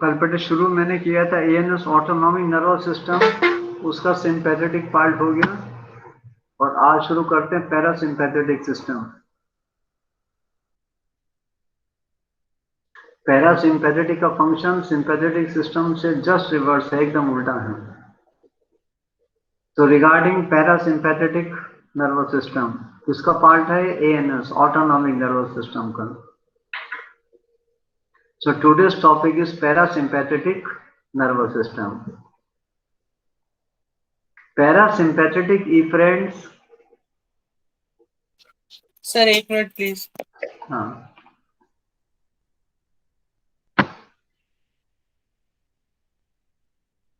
कल शुरू मैंने किया था एएनएस ऑटोनॉमिक नर्वस सिस्टम, उसका सिंपैथेटिक पार्ट हो गया, और आज शुरू करते हैं पैरासिम्पैथेटिक सिस्टम। पैरासिम्पैथेटिक का फंक्शन सिंपैथेटिक सिस्टम से जस्ट रिवर्स है, एकदम उल्टा है। तो रिगार्डिंग पैरासिम्पैथेटिक नर्वस सिस्टम, इसका पार्ट है एएनएस ऑटोनॉमिक नर्वस सिस्टम का। So today's topic is parasympathetic nervous system. Parasympathetic efferents. Sir, 1 minute please. हाँ,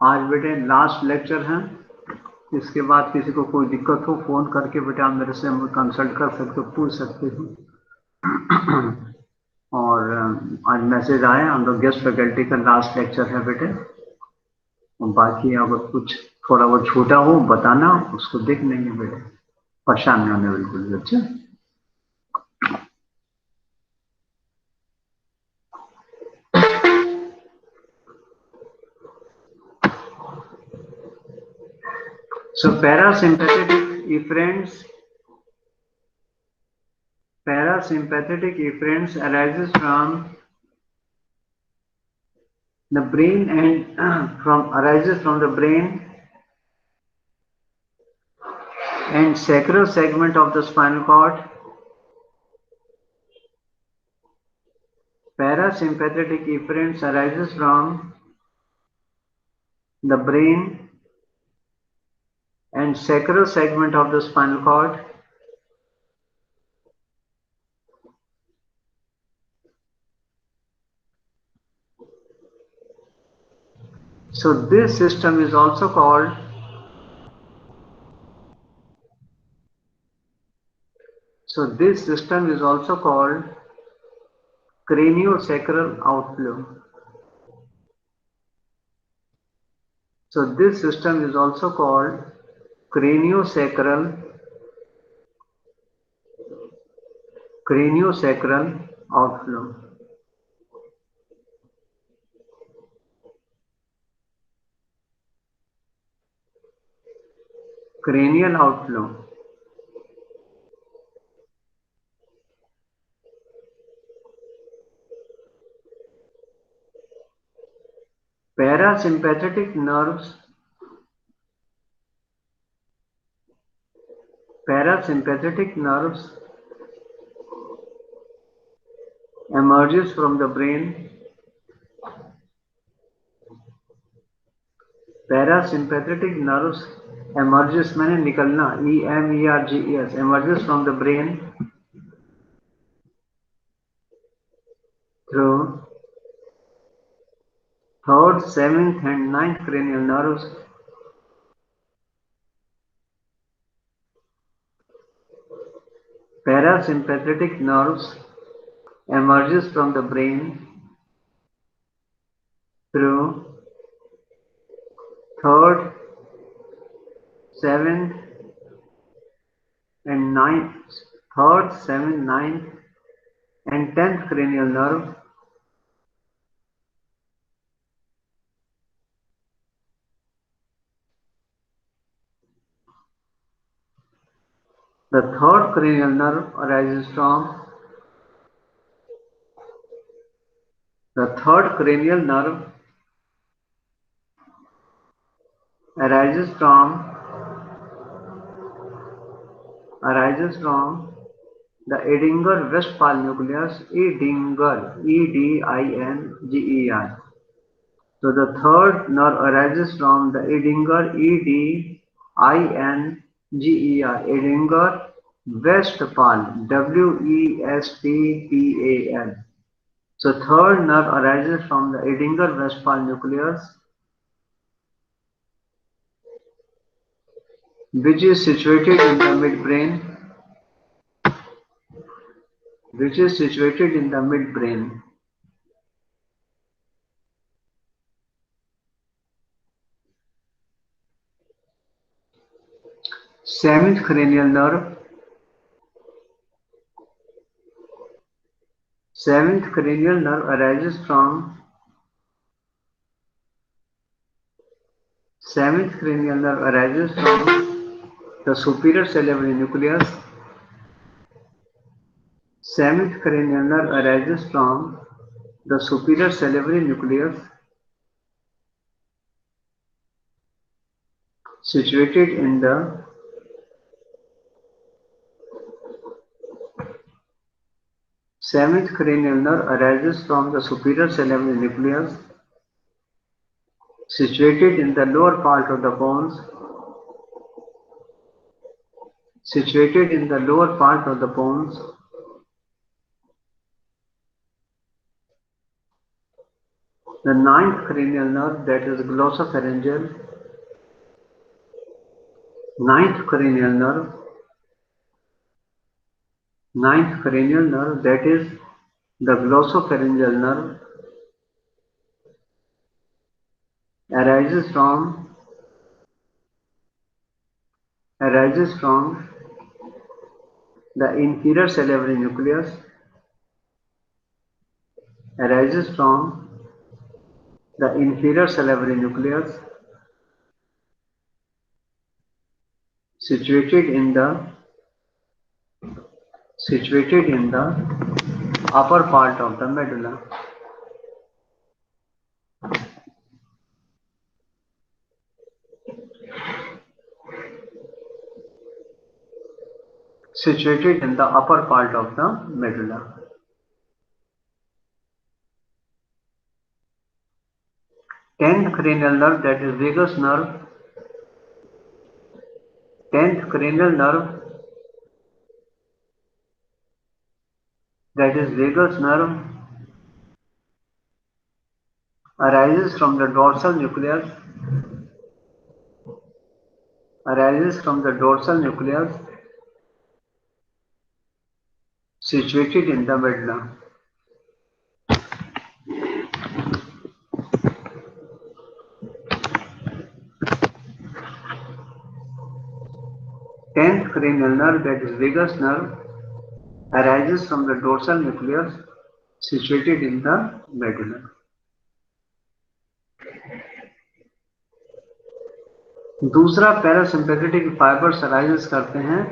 आज बेटे लास्ट लेक्चर है। इसके बाद किसी को कोई दिक्कत हो फोन करके बेटा आप मेरे से कंसल्ट कर सकते हो, पूछ सकते हो। और आज मैसेज आया हम लोग गेस्ट फैकल्टी का लास्ट लेक्चर है बेटे। और बाकी अगर कुछ थोड़ा बहुत छूटा हो बताना, उसको देख लेंगे बेटे, परेशान नहीं होने बिल्कुल भी। अच्छा, so parasympathetic efferents arises from the brain and arises from the brain and sacral segment of the spinal cord. Parasympathetic efferents arises from the brain and sacral segment of the spinal cord. So this system is also called craniosacral outflow. So this system is also called craniosacral outflow. Cranial outflow. Parasympathetic nerves emerges from the brain. Parasympathetic nerves emerges मैंने निकलना, EMERGES, emerges from the brain through third, seventh and ninth cranial nerves. Parasympathetic nerves emerges from the brain through third, seventh and ninth, third, seventh, ninth and 10th cranial nerve. The third cranial nerve arises from the third cranial nerve arises from the Edinger-Westphal nucleus, Edinger, E-D-I-N-G-E-R. So the third nerve arises from the Edinger, E-D-I-N-G-E-R, Edinger-Westphal, W-E-S-T-P-A-L. So third nerve arises from the Edinger-Westphal nucleus, which is situated in the midbrain. Seventh cranial nerve arises from the superior salivary nucleus. Seventh cranial nerve arises from the superior salivary nucleus situated in Seventh cranial nerve arises from the superior cerebral nucleus, situated in the lower part of the bones, situated in the lower part of the bones. The ninth cranial nerve, that is glossopharyngeal. Ninth cranial nerve, that is the glossopharyngeal nerve, arises from the inferior salivary nucleus, arises from the inferior salivary nucleus, situated in the upper part of the medulla. Situated in the upper part of the medulla. Tenth cranial nerve, that is vagus nerve. Tenth cranial nerve, that is vagus nerve, arises from the dorsal nucleus, situated in the medulla. Tenth cranial nerve, that is vagus nerve, arises from the dorsal nucleus, situated in the medulla. दूसरा parasympathetic fibres arise करते हैं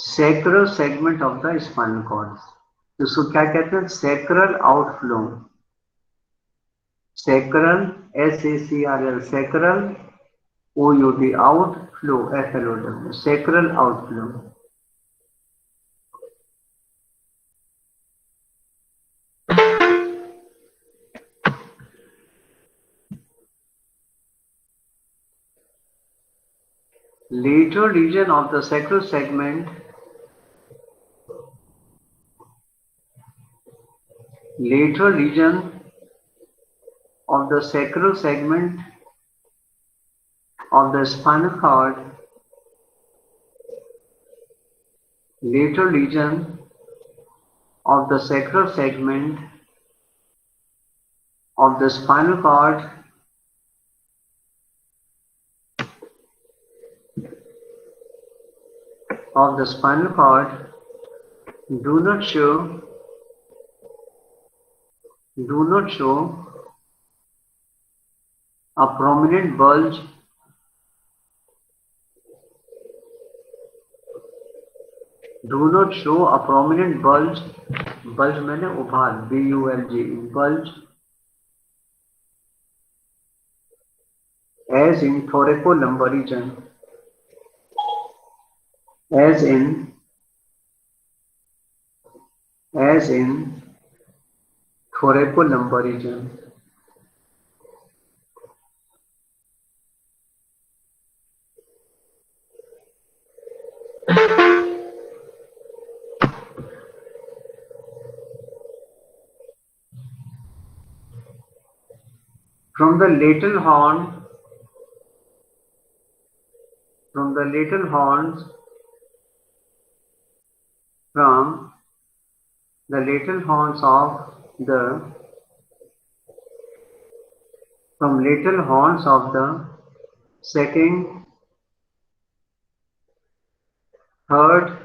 sacral segment of the spinal cord. इसको क्या कहते हैं? Sacral outflow. Sacral SACRL, sacral OUT, outflow FLOW, sacral outflow. Lateral region of the sacral segment, lateral region of the sacral segment of the spinal cord, lateral region of the sacral segment of the spinal cord do not show a prominent bulge bulge मैंने उभार BULG, bulge, as in thoracolumbar region, as in thoracolumbar region. From the lateral horns of the lateral horns of the second, third,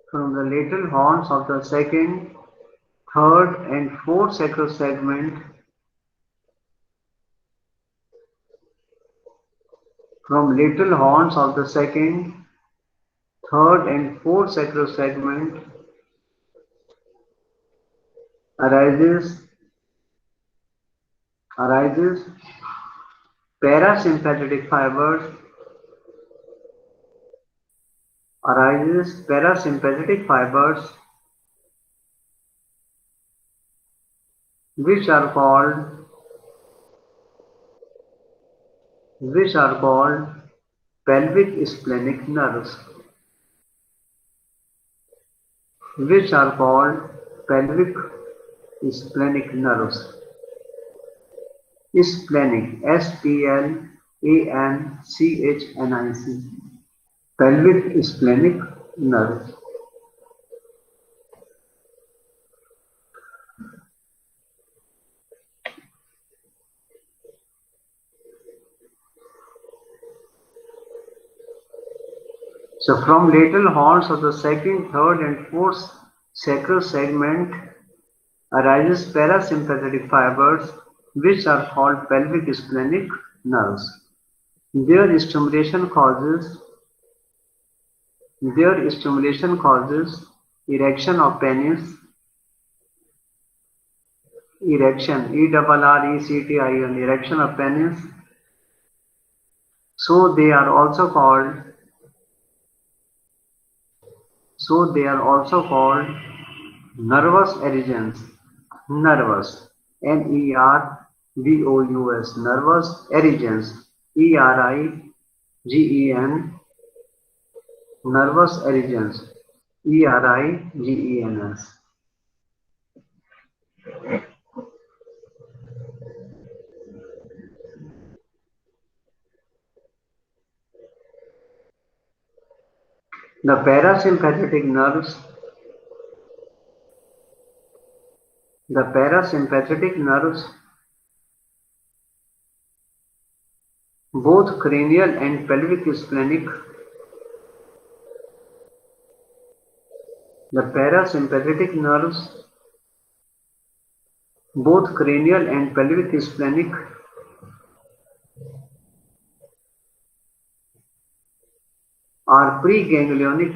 from the lateral horns of the second, third and fourth sacral segment, from lateral horns of the second, third and fourth sacral segment arises parasympathetic fibers arises parasympathetic fibers which are called pelvic splenic nerves, which are called pelvic splenic nerves. Splenic, S-P-L-A-N-C-H-N-I-C, pelvic splenic nerves. So from lateral horns of the second, third, and fourth sacral segment arises parasympathetic fibers, which are called pelvic splenic nerves. Their stimulation causes erection of penis, erection, E-R-R-E-C-T-I-N, erection of penis. So they are also called nervous erosions. Nervous, N-E-R-V-O-U-S, nervous erosions, E-R-I-G-E-N, nervous erosions, E-R-I-G-E-N-S. The parasympathetic nerves, both cranial and pelvic splenic, the parasympathetic nerves, both cranial and pelvic splenic, are preganglionic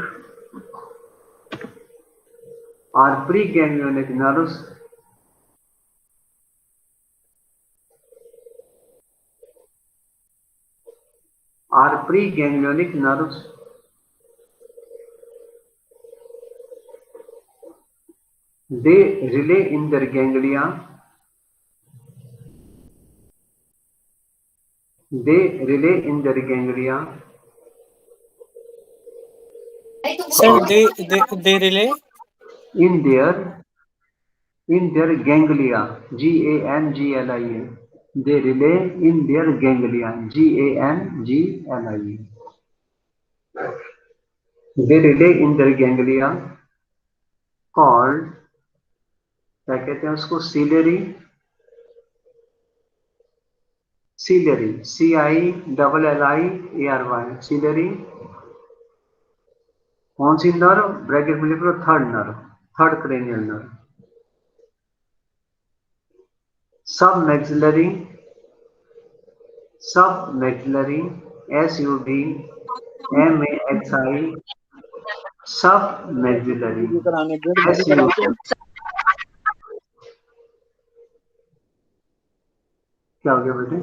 nerves They relay in their ganglia Sir, they relay. in their ganglia, G-A-N-G-L-I-A. They relay in their ganglia, G-A-N-G-L-I-A. They relay in their ganglia called, क्या कहते हैं उसको, ciliary, C-I-L-L-I-A-R-Y, ciliary. कौन सी nerve, bracket में लिख लो, third cranial nerve. submaxillary, S-U-B-M-A-X-I, submaxillary, S-U. क्या हो गया बेटे?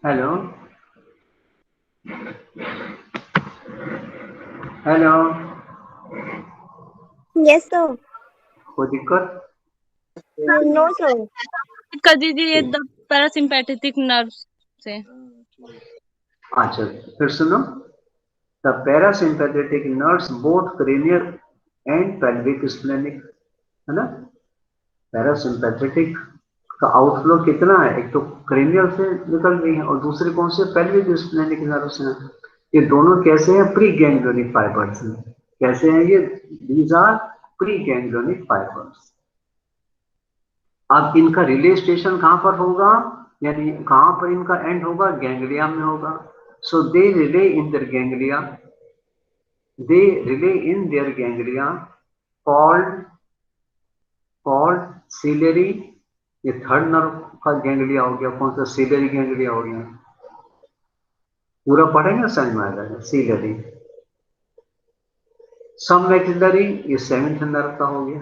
Hello hello, yes sir. कोई दिक्कत? No sir. कर दीजिए ये पैरासिम्पैथेटिक नर्व से. अच्छा, फिर सुनो. The parasympathetic nerves both cranial and pelvic splanchnic, है ना. पैरासिम्पैथेटिक का आउटफ्लो कितना है, एक तो क्रेनियल से निकल रही है और दूसरे कौन से, पेल्विक स्प्लेनिक नर्व से. ये दोनों कैसे हैं, प्री गैंग्लियोनिक फाइबर्स हैं. कैसे हैं ये? These are preganglionic fibres. अब इनका रिले स्टेशन कहां पर होगा, यानी कहां पर इनका एंड होगा, गैंग्लिया में होगा. So they relay in their ganglia, called ciliary. ये थर्ड नर्व का गैंग्लिया हो गया. कौन सा? सिलेरी गैंग्लिया हो गया. पूरा पढ़ेंगे समझ में आ जाएगा. सिलेरी. सबमैक्सिलरी, ये सेवेंथ नर्व का हो गया.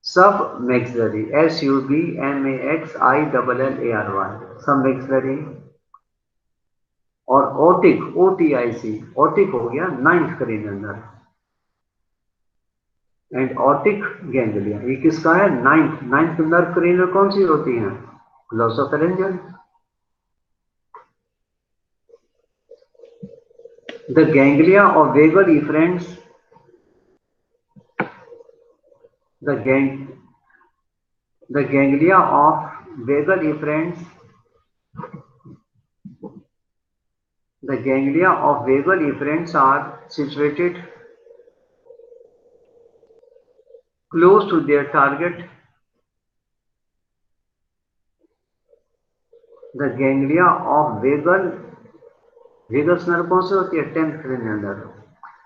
Submaxillary, S-U-B-M-A-X-I-L-L-A-R-Y, submaxillary. और ओटिक, OTIC, ओटिक हो गया ninth cranial nerve, and otic ganglia ये किसका है? नाइन्थ नर्व क्रेनियल कौन सी होती है? Glossopharyngeal. The ganglia of vagal efferents, the ganglia of vagal efferents, the ganglia of vagal efferents are situated close to their target. The ganglia of vagus nerve कौन सी होती है? 10th cranial nerve.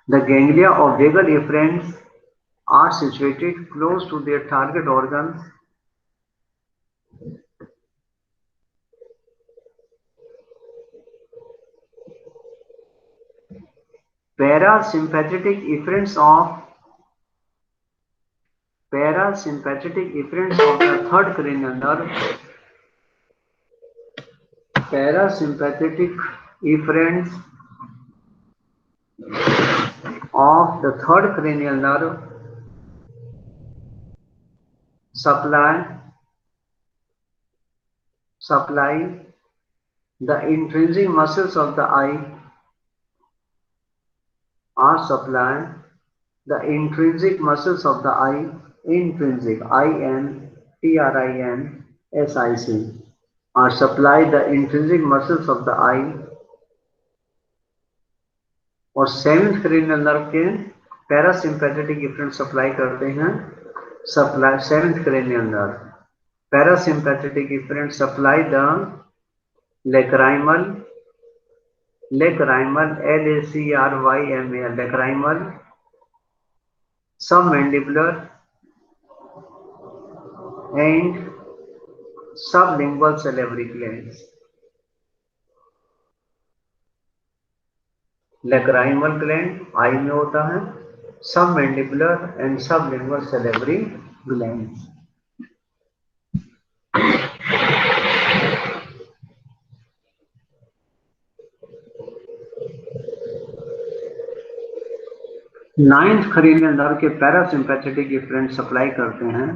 The ganglia of vagal efferents are situated close to their target organs. Parasympathetic efferents of the third cranial nerve. Parasympathetic efferents of the third cranial nerve supply the intrinsic muscles of the eye, are supply the intrinsic muscles of the eye, intrinsic, INTRINSIC, are supply the intrinsic muscles of the eye. और seventh cranial nerve के parasympathetic efferent supply करते हैं, supply seventh cranial nerve parasympathetic efferent supply the lacrimal LACRYMAL, lacrimal, submandibular and sublingual salivary glands. Lacrimal gland eye में होता है, submandibular and sublingual salivary glands. Ninth cranial nerve के parasympathetic efferent supply करते हैं,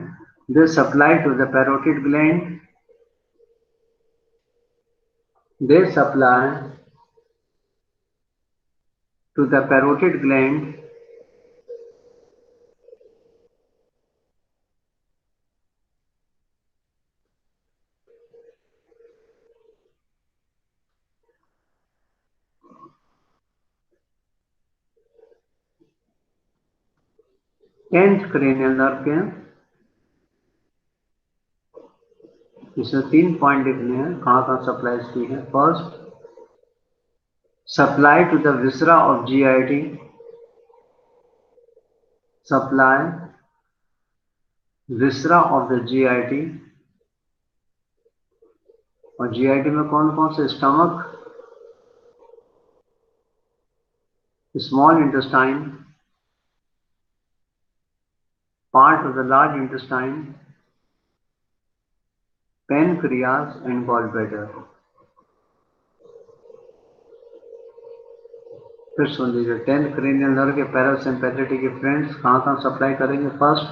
they supply to the parotid gland, they supply to the parotid gland tenth cranial nerve के, इसमें 3 point लिखने हैं कहां कहां सप्लाई की है। First, supply to the viscera of GIT, supply viscera of the GIT, और GIT में कौन कौन से? Stomach, small intestine, part of the large intestine, pancreas and gallbladder. फिर सुन लीजिए, 10th क्रेनियल नर्व के पैरासिम्पैथेटिक इफरेंट्स कहां कहां सप्लाई करेंगे। First,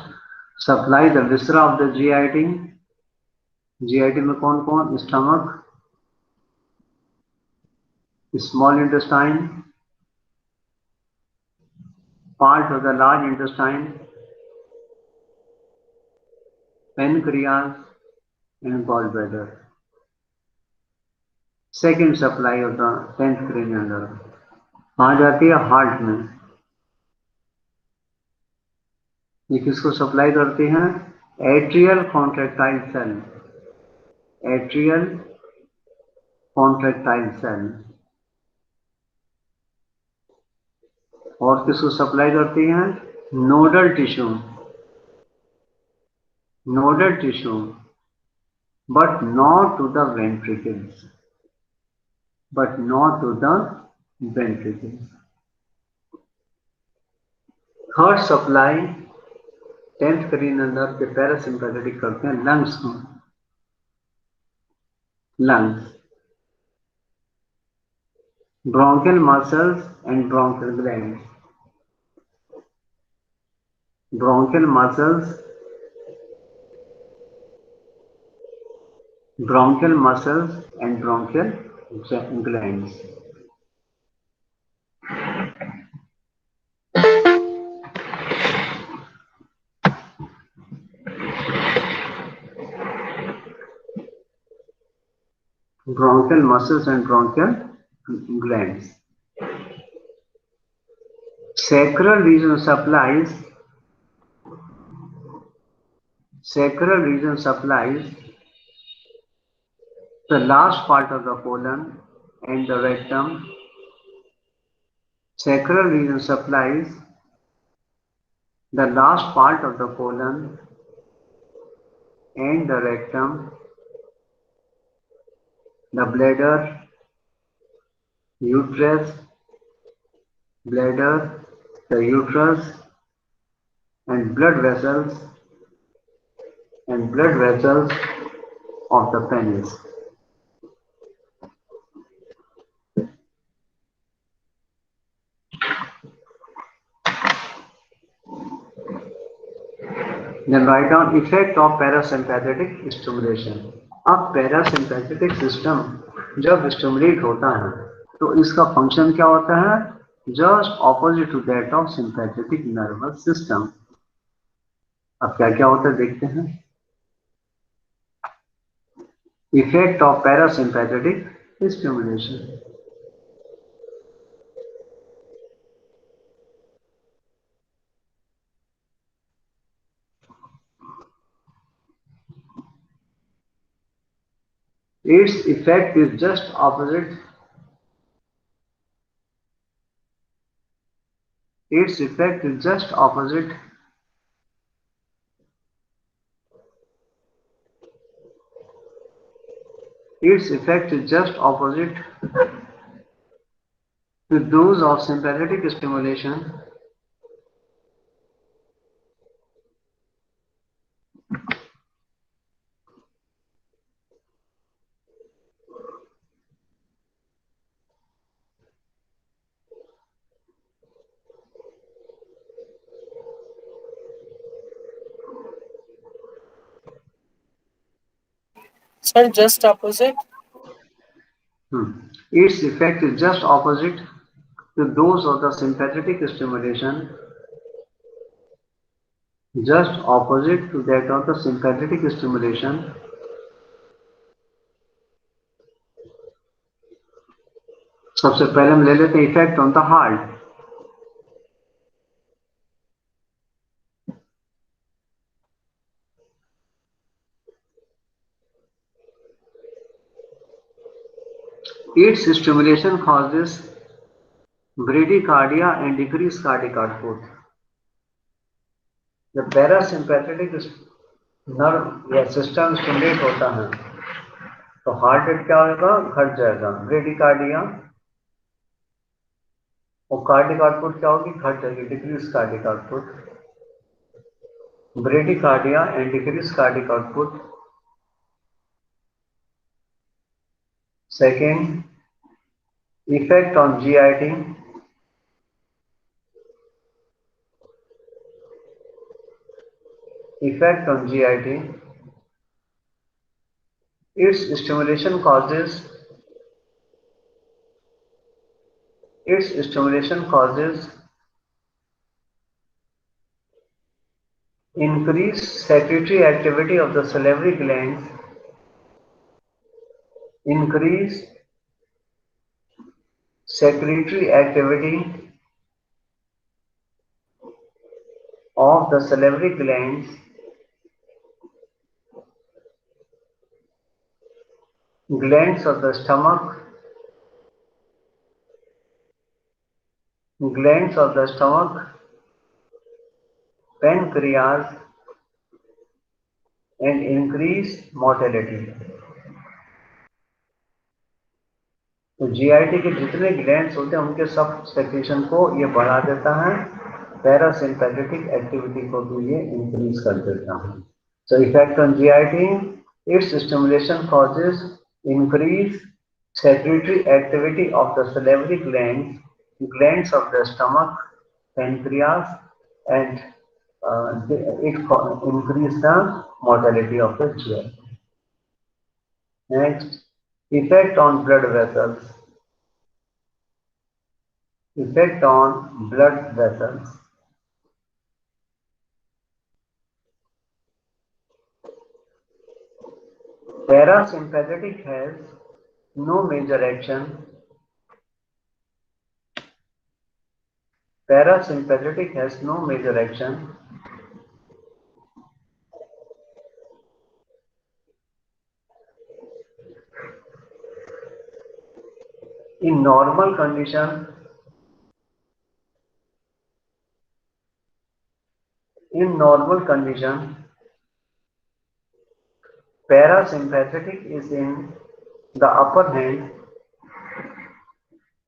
supply the viscera of the GIT, GIT में कौन कौन? Stomach, small intestine, part of the large intestine, pancreas and gallbladder. Second supply of the 10th cranial nerve कहां जाती है? हार्ट में। ये किसको सप्लाई करती हैं? Atrial contractile cell, atrial contractile cell. और किसको सप्लाई करती हैं? Nodal tissue, nodal tissue, but not to the ventricles, but not to the ventricles. Third supply 10th cranial nerve के पैरासिम्पैथेटिक करते हैं लंग्स को, lungs. bronchial muscles and bronchial glands. Bronchial muscles, and bronchial glands. Bronchial muscles and bronchial glands. Sacral region supplies the last part of the colon and the rectum. Sacral region supplies the last part of the colon and the rectum, the bladder, uterus, the uterus, and blood vessels of the penis. Then write down effect of parasympathetic stimulation. अब parasympathetic system जब stimulate होता है तो इसका function क्या होता है? Just opposite to that of sympathetic nervous system. अब क्या क्या होता है देखते हैं. Effect of parasympathetic stimulation. Its effect is just opposite. Its effect is just opposite to those of sympathetic stimulation. Sir, just opposite. Its effect is just opposite to those of the sympathetic stimulation. Just opposite to that of the sympathetic stimulation. सबसे पहले हम ले लेते हैं effect on the heart. Its stimulation causes bradycardia and decreased cardiac output. जब parasympathetic nerve या system stimulate होता है तो हार्ट रेट क्या होगा? घट जाएगा. ब्रेडिकार्डिया और कार्डिक आउटपुट क्या होगी? घट जाएगी. Decrease cardiac output. Bradycardia and decrease cardiac output. Second, effect on GIT. Effect on GIT. Its stimulation causes increased secretory activity of the salivary glands. Increased secretory activity of the salivary glands. Glands of the stomach. Pancreas, and increase mortality. तो GIT के जितने glands होते हैं उनके सब secretion को ये बढ़ा देता है. पैरासिम्पैथेटिक एक्टिविटी को भी ये इंक्रीज कर देता है. So effect on GIT, its stimulation causes increase secretory activity of the salivary glands, glands of the stomach, pancreas, and it increase the mortality of the GI. Next, effect on blood vessels. Effect on blood vessels. Parasympathetic has no major action. Parasympathetic has no major action. In normal condition, parasympathetic is in the upper hand.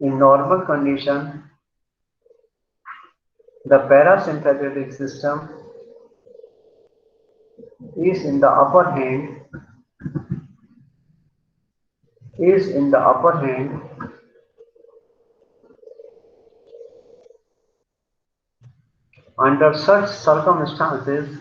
In normal condition, the parasympathetic system is in the upper hand under such circumstances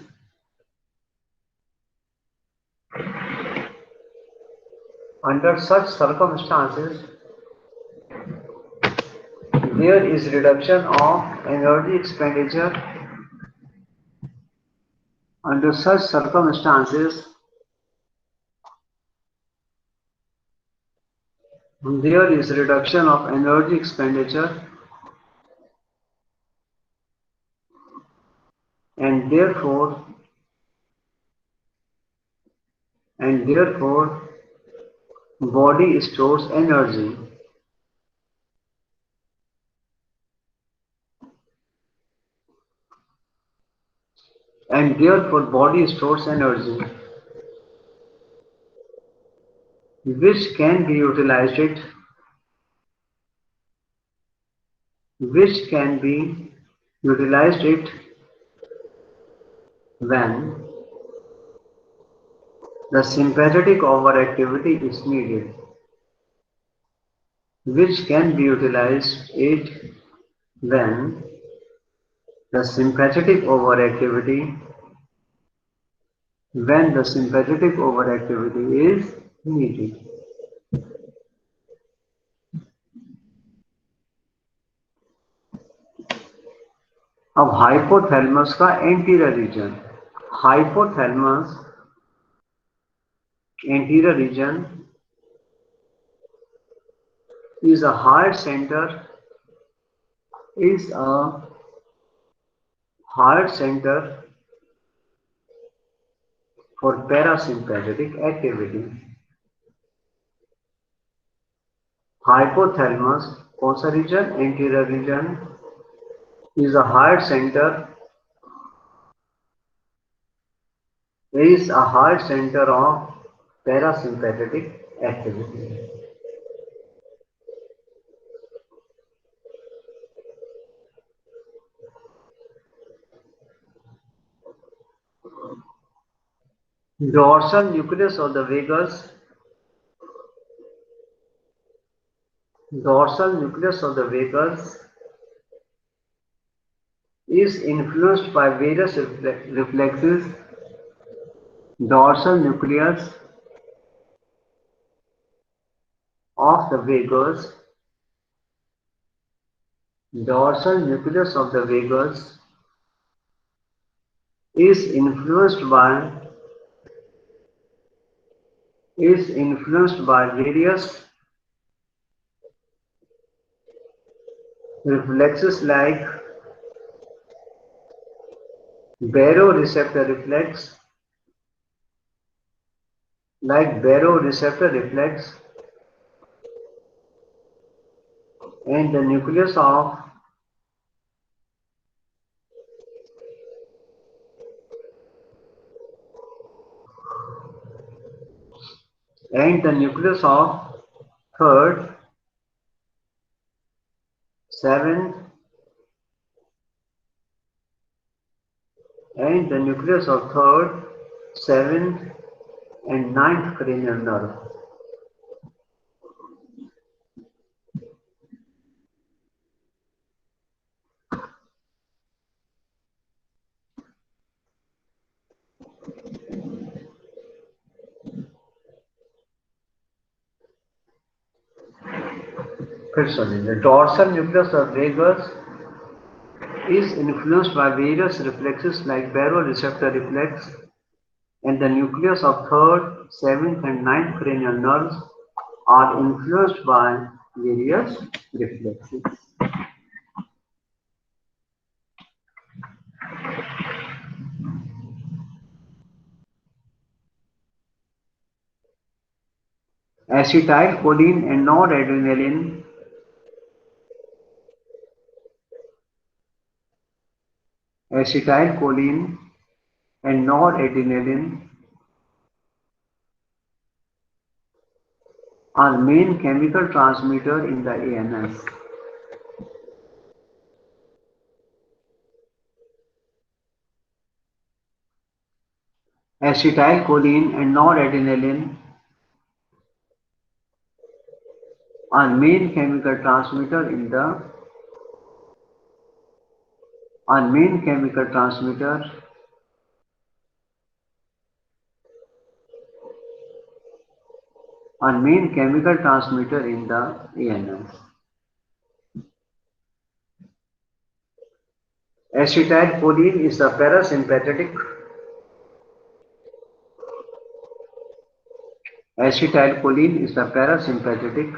there is reduction of energy expenditure. Under such circumstances there is reduction of energy expenditure, and therefore body stores energy. And therefore body stores energy which can be utilized when the sympathetic overactivity is needed. Which can be utilized it when the sympathetic overactivity is needed. अब hypothalamus का anterior reason. Hypothalamus anterior region is a heart center for parasympathetic activity. Hypothalamus कौन सा region? Anterior region is a heart center of parasympathetic activity. Dorsal nucleus of the vagus. Dorsal nucleus of the vagus is influenced by various reflexes. Dorsal nucleus of the vagus. Dorsal nucleus of the vagus is influenced by various reflexes like baroreceptor reflex, and the nucleus of third, seventh, and ninth cranial nerve. फिर सुनिए, dorsal nucleus of vagus is influenced by various reflexes like baroreceptor reflex, and the nucleus of third, seventh, and ninth cranial nerves are influenced by various reflexes. Acetylcholine and noradrenaline are main chemical transmitter in the ANS. Acetylcholine and noradrenaline are main chemical transmitter in the ANS. Acetylcholine is the parasympathetic. Acetylcholine is the parasympathetic,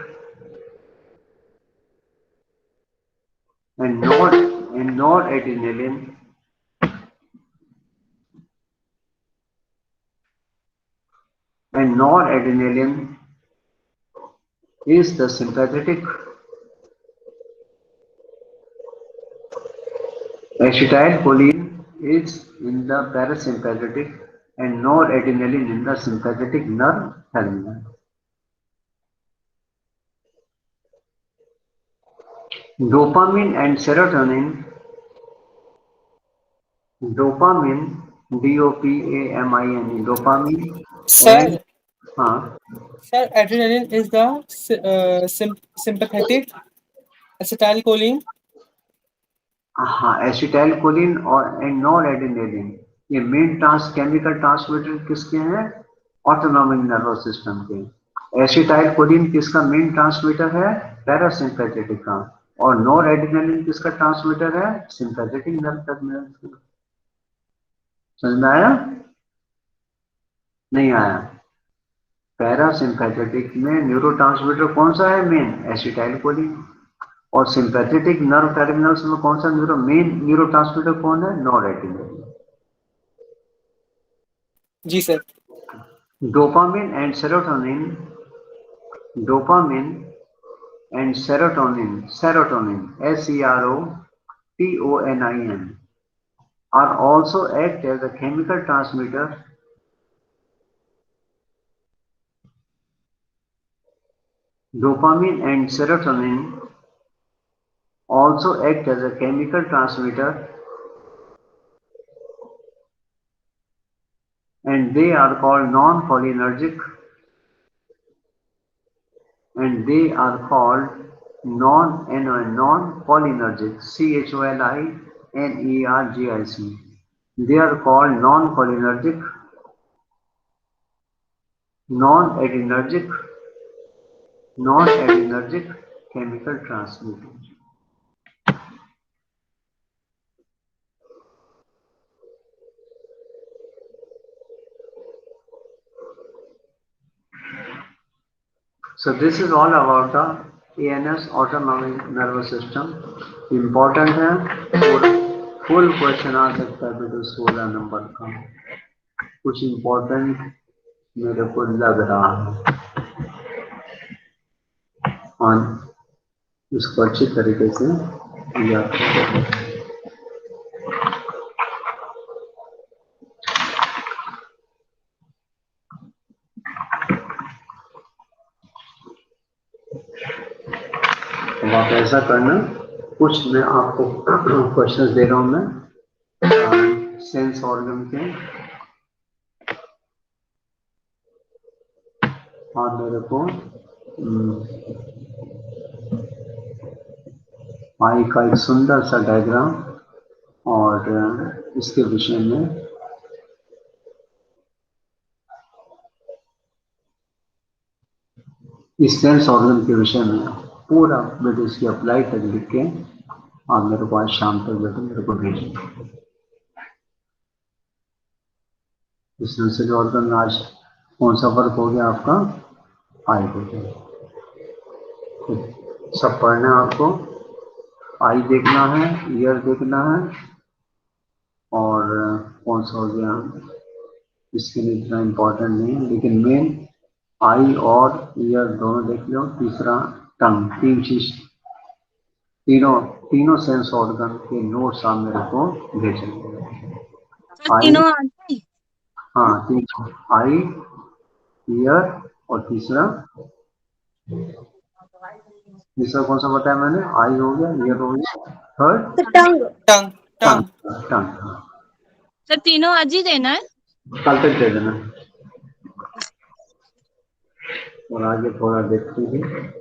and noradrenaline is the sympathetic. Acetylcholine is in the parasympathetic and noradrenaline in the sympathetic nerve terminal. Dopamine and serotonin. Dopamine, D-O-P-A-M-I-N-E, dopamine. Sir, And sir, adrenaline is the sympathetic. Acetylcholine. हाँ, acetylcholine और noradrenaline ये main chemical transmitter किसके हैं? Autonomic nervous system के। Acetylcholine किसका main transmitter है? Parasympathetic का। और नॉरएड्रेनालिन किसका ट्रांसमीटर है? Sympathetic nerve terminal. समझ में आया? नहीं आया? पैरासिम्पैथेटिक में न्यूरोट्रांसमीटर कौन सा है मेन? एसिटाइलकोलिन। और सिंपैथेटिक नर्व टर्मिनल्स में कौन सा मेन न्यूरोट्रांसमीटर कौन है? नॉरएड्रेनालिन। जी sir. Dopamine and serotonin, serotonin, are also act as a chemical transmitter. Dopamine and serotonin also act as a chemical transmitter, and they are called non-cholinergic. Non-cholinergic, CHOLINERGIC. They are called non-cholinergic, non-adrenergic chemical transmitters. So this is all about the ANS, autonomic nervous system. Important है, full question आ सकता है बेटा 16 number का। कुछ important मेरे को लग रहा है और इसको अच्छी तरीके से याद करें। अब आप ऐसा करना, कुछ मैं आपको क्वेश्चंस दे रहा हूं मैं सेंस ऑर्गन के, और मेरे को आई का एक सुंदर सा डायग्राम और इसके विषय में इस सेंस ऑर्गन के विषय में पूरा बेटे इसकी अप्लाई तक लिख के आप मेरे को आज शाम तक बेटे मेरे को भेजिए। इस सेंसरी ऑर्गन में आज कौन सा वर्क हो गया आपका? आई हो गया। सब पढ़ना है आपको। आई देखना है, ईयर देखना है, और कौन सा हो गया इसके लिए इतना इम्पोर्टेंट नहीं है, लेकिन मेन आई और ईयर दोनों देख लो। तीसरा टंग। तीन चीज, तीनों तीनों सेंस ऑर्गन के नोट्स आप मेरे को भेजेंगे। सर आई, तीनों आते हैं? हाँ तीन, आई, ईयर और तीसरा कौन सा बताया मैंने? आई हो गया, ईयर हो गया, third The tongue. Tongue tongue. Tongue tongue sir तीनों आज ही देना है? कल तक दे देना। और आगे थोड़ा देखते हैं।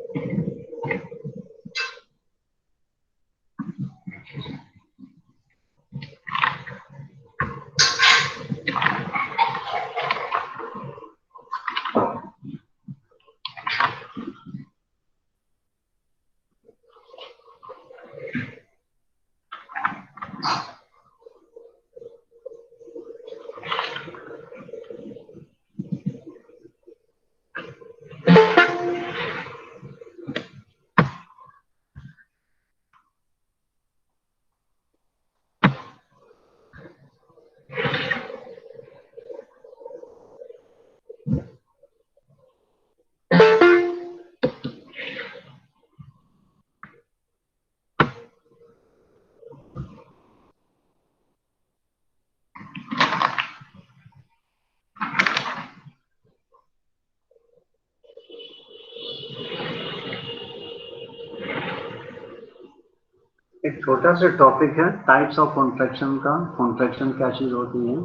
एक छोटा सा टॉपिक है टाइप्स ऑफ कॉन्ट्रैक्शन का। कॉन्ट्रैक्शन क्या चीज होती है?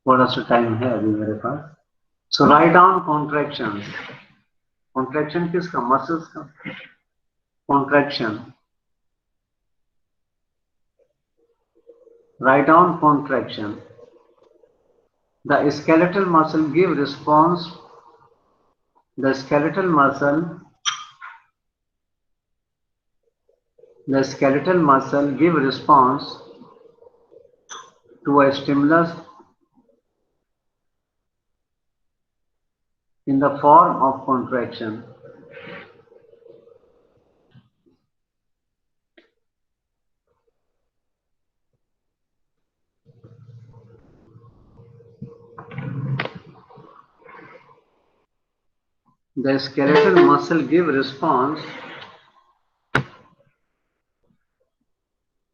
थोड़ा सा टाइम है अभी मेरे पास। सो राइट डाउन कॉन्ट्रैक्शन। कॉन्ट्रैक्शन किसका? मसल्स का contraction. Write down contraction. The skeletal muscle give response. The skeletal muscle. The skeletal muscle give response to a stimulus in the form of contraction. The skeletal muscle give response.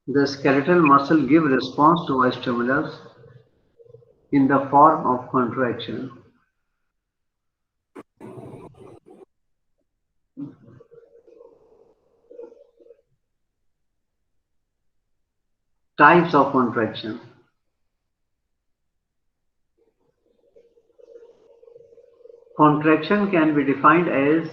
The skeletal muscle give response to a stimulus in the form of contraction. Types of contraction. Contraction can be defined as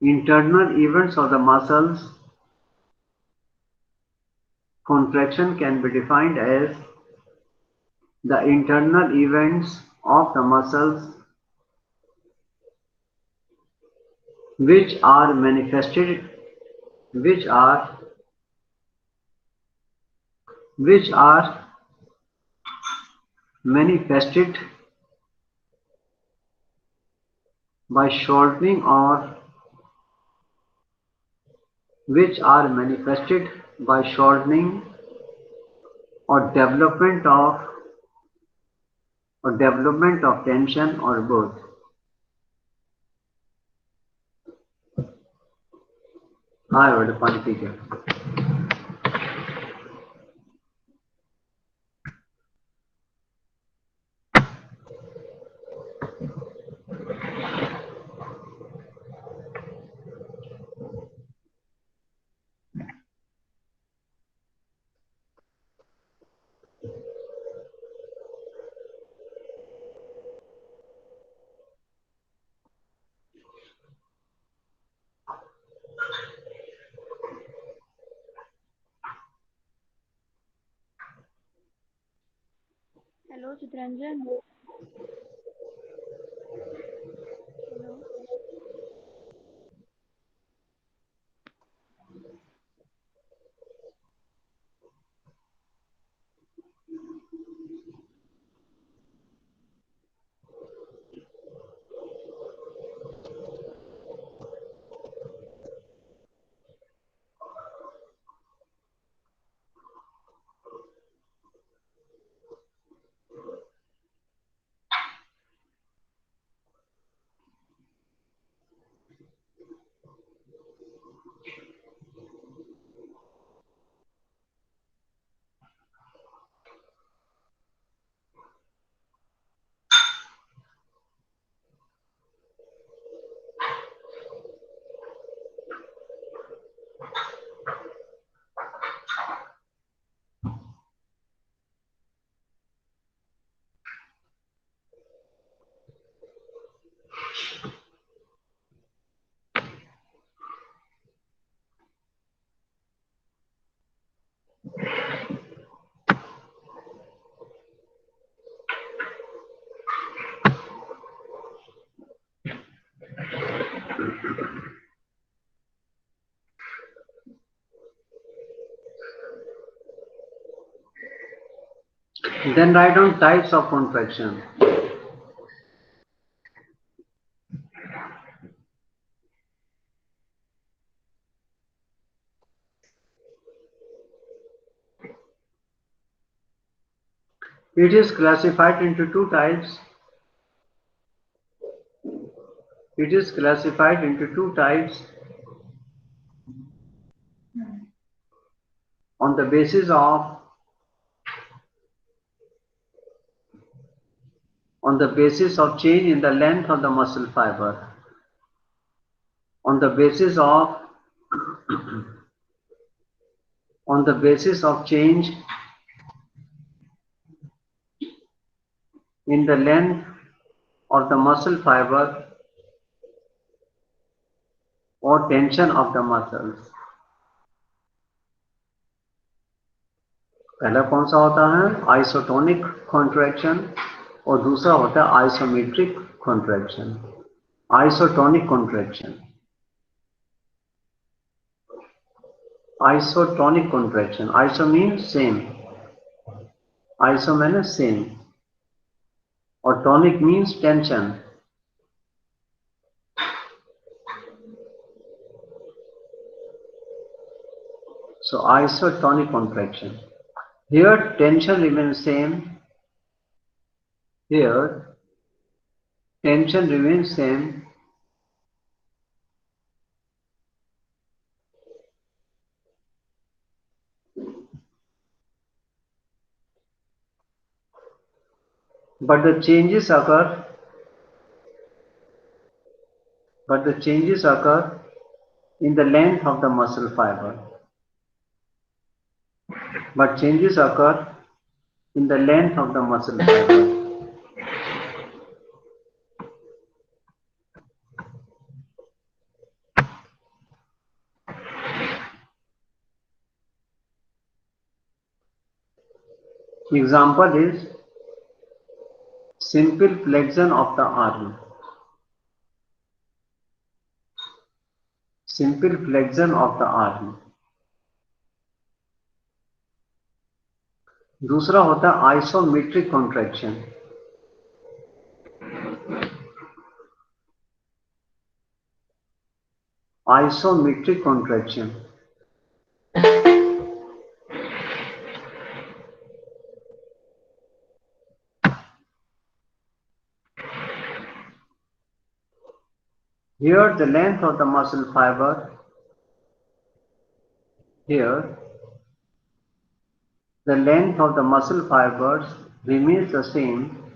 internal events of the muscles. Contraction can be defined as the internal events of the muscles which are manifested by shortening or development of tension or both. हाँ बेटा पानी P के। Hello, Chitranjan. Hello. Then write down types of contraction. It is classified into two types. It is classified into two types on the basis of change in the length of the muscle fiber. On the basis of change in the length of the muscle fiber or tension of the muscles. पहला कौन सा होता है? Isotonic contraction और दूसरा होता है isometric contraction. Isotonic contraction. Isotonic contraction. Iso means same. Iso means same. Or tonic means tension. So isotonic contraction. Here tension remains same. Here tension remains same. But the changes occur in the length of the muscle fiber. But changes occur in the length of the muscle fiber. Example is simple flexion of the arm. Simple flexion of the arm. दूसरा होता है isometric contraction. Isometric contraction. Here the length of the muscle fiber, here the length of the muscle fibers remains the same.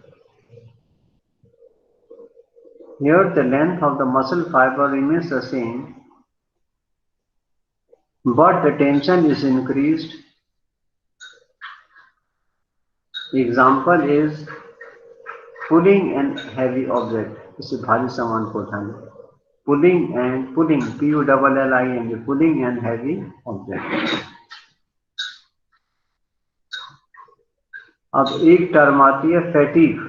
Here the length of the muscle fiber remains the same, but the tension is increased. Example is pulling an heavy object. इसे भारी सामान को उठाना. Pulling, P-U-L-L-I-N-G, pulling an heavy object. अब एक term आती है fatigue.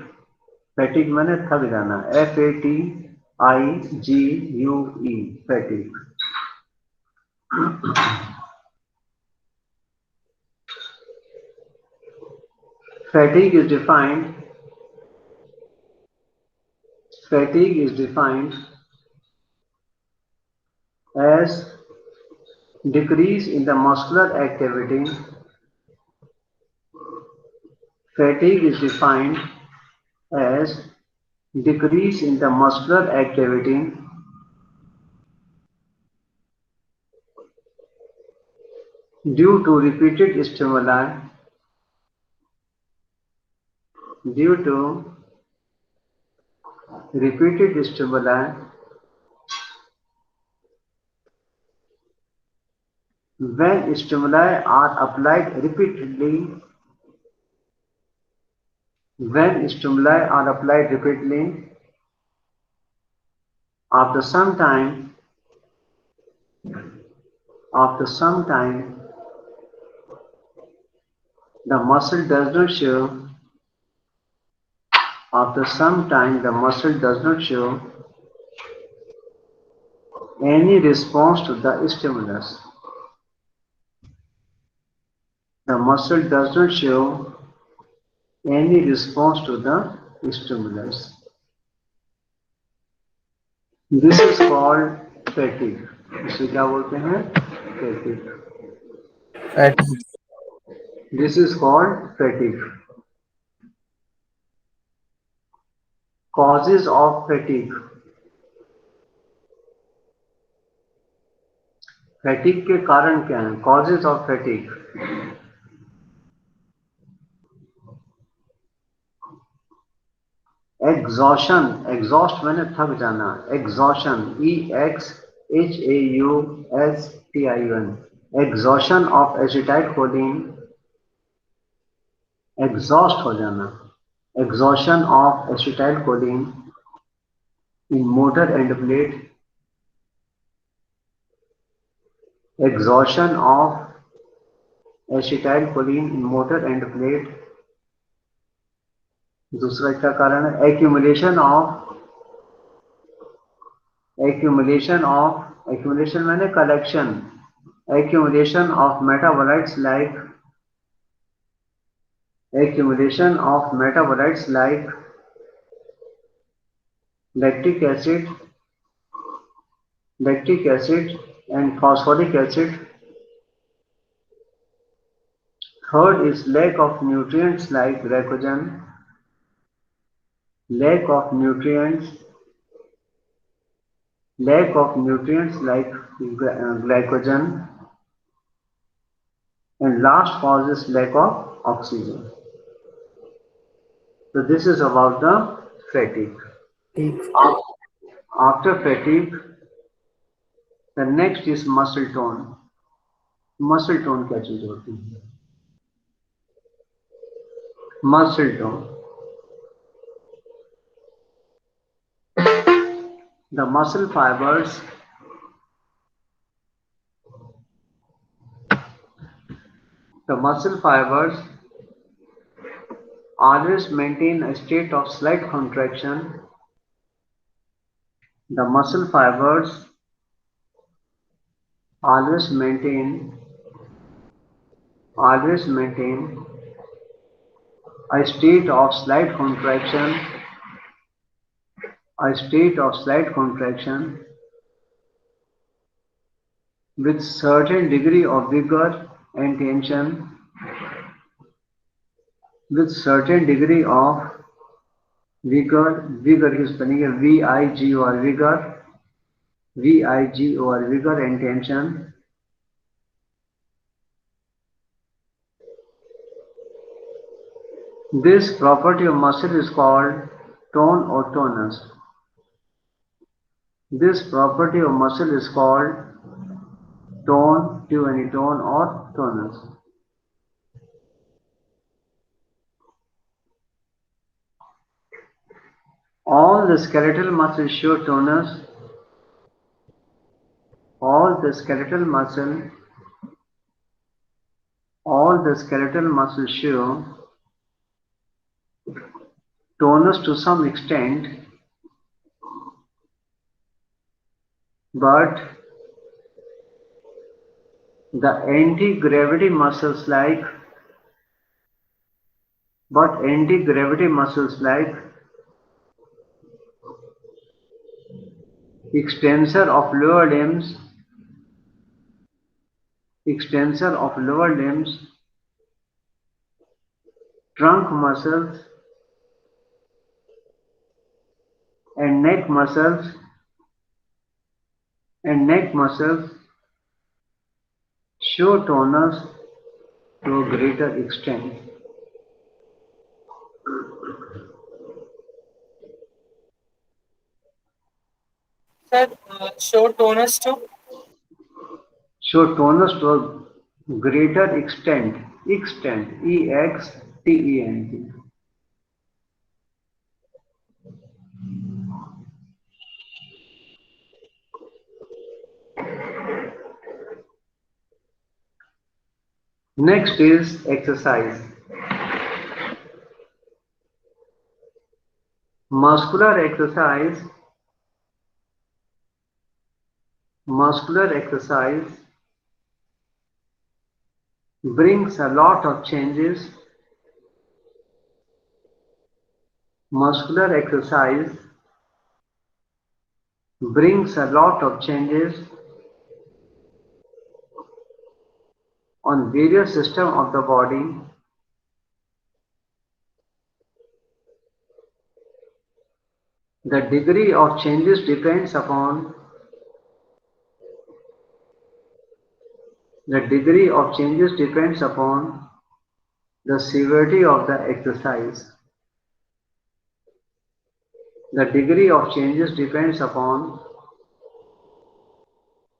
Fatigue मैंने थक जाना, FATIGUE, fatigue. Fatigue is defined as decrease in the muscular activity. Fatigue is defined as decrease in the muscular activity due to repeated stimuli. Due to repeated stimuli when stimuli are applied repeatedly. When stimuli are applied repeatedly, after some time, the muscle does not show. After some time, the muscle does not show any response to the stimulus. The muscle does not show any response to the stimulus. This is called fatigue. इसे क्या बोलते हैं? Fatigue. This is called fatigue. Causes of fatigue. Fatigue के कारण क्या हैं? Causes of fatigue. Exhaustion. Exhaust मैंने थक जाना. Exhaustion. EXHAUSTION. Exhaustion of acetylcholine. Exhaust हो जाना. Exhaustion of acetylcholine in motor end plate. Exhaustion of acetylcholine in motor end plate. दूसरा क्या कारण है? accumulation मैंने collection. Accumulation of metabolites like lactic acid and phosphoric acid. Third is lack of nutrients like glycogen. Lack of nutrients like glycogen. And last cause is lack of oxygen. So this is about the fatigue. After fatigue, the next is muscle tone. Muscle tone क्या चीज होती है? Muscle tone. The muscle fibers always maintain a state of slight contraction. The muscle fibers always maintain a state of slight contraction with certain degree of vigor and tension. With certain degree of vigor is spelling VIGOR, vigor and tension. This property of muscle is called tone or tonus. This property of muscle is called tone or tonus. All the skeletal muscles show tonus. All the skeletal muscles show tonus to some extent, but the anti-gravity muscles like extensor of lower limbs, trunk muscles, and neck muscles show tonus to a greater extent. Sir, show tonus to. Show tonus to a greater extent. Extent. E-X-T-E-N-T. Next is exercise. Muscular exercise brings a lot of changes. Muscular exercise brings a lot of changes on various systems of the body. The degree of changes depends upon the severity of the exercise. The degree of changes depends upon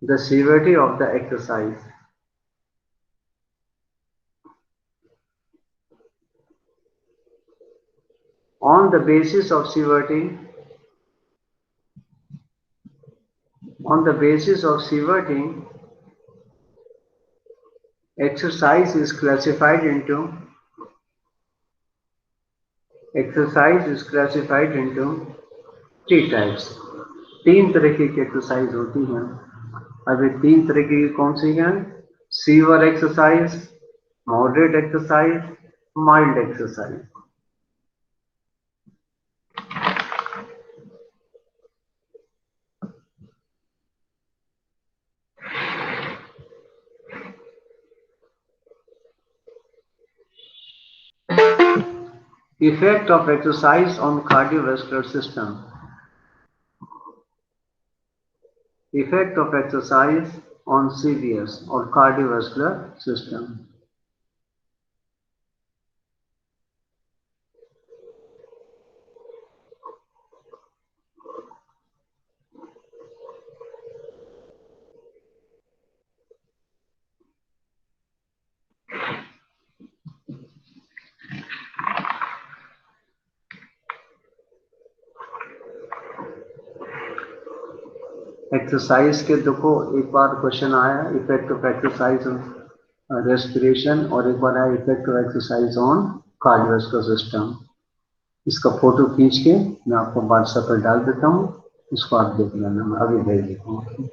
the severity of the exercise. On the basis of severity, exercise is classified into three types. तीन तरह की exercise होती हैं. अब ये तीन तरह की कौन सी हैं? Sewer exercise, moderate exercise, mild exercise. Effect of exercise on cardiovascular system. Effect of exercise on CVS or cardiovascular system. Exercise के देखो एक बार क्वेश्चन आया effect of exercise on respiration और एक बार आया effect of exercise on cardiovascular system. इसका photo खींच के मैं आपको व्हाट्सएप पर डाल देता हूँ, उसको आप देख लेना. मैं अभी भेज देता हूँ.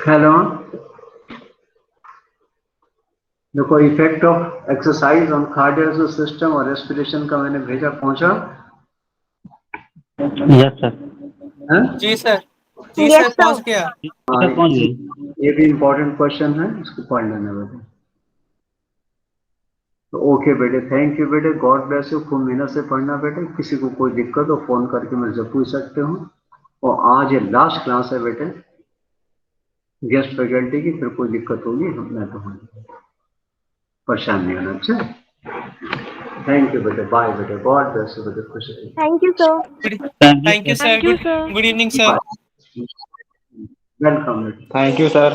हेलो, देखो effect of exercise on cardio system और रेस्पिरेशन का मैंने भेजा, पहुंचा? Yes sir. हैं? जी सर, जी Yes, सर, sir. पहुंच गया। हाँ, सर पहुंच गई। ये भी इम्पोर्टेंट क्वेश्चन है, इसको पढ़ लेना बेटे। तो ओके बेटे, थैंक यू बेटे, गॉड ब्लेस यू। खूब मेहनत से पढ़ना बेटे, किसी को कोई दिक्कत हो फोन करके मेरे से पूछ सकते हो। और आज ये लास्ट क्लास है बेटे गेस्ट फैकल्टी की, फिर कोई दिक्कत होगी मैं तो परेशान नहीं होना। अच्छा, थैंक यू बेटे, बाय बेटे, गॉड ब्लेस यू बेटे, खुश रहिए। Thank you, sir. Thank you, sir. Thank you, sir. Good evening, sir. Welcome बेटे। Thank you sir.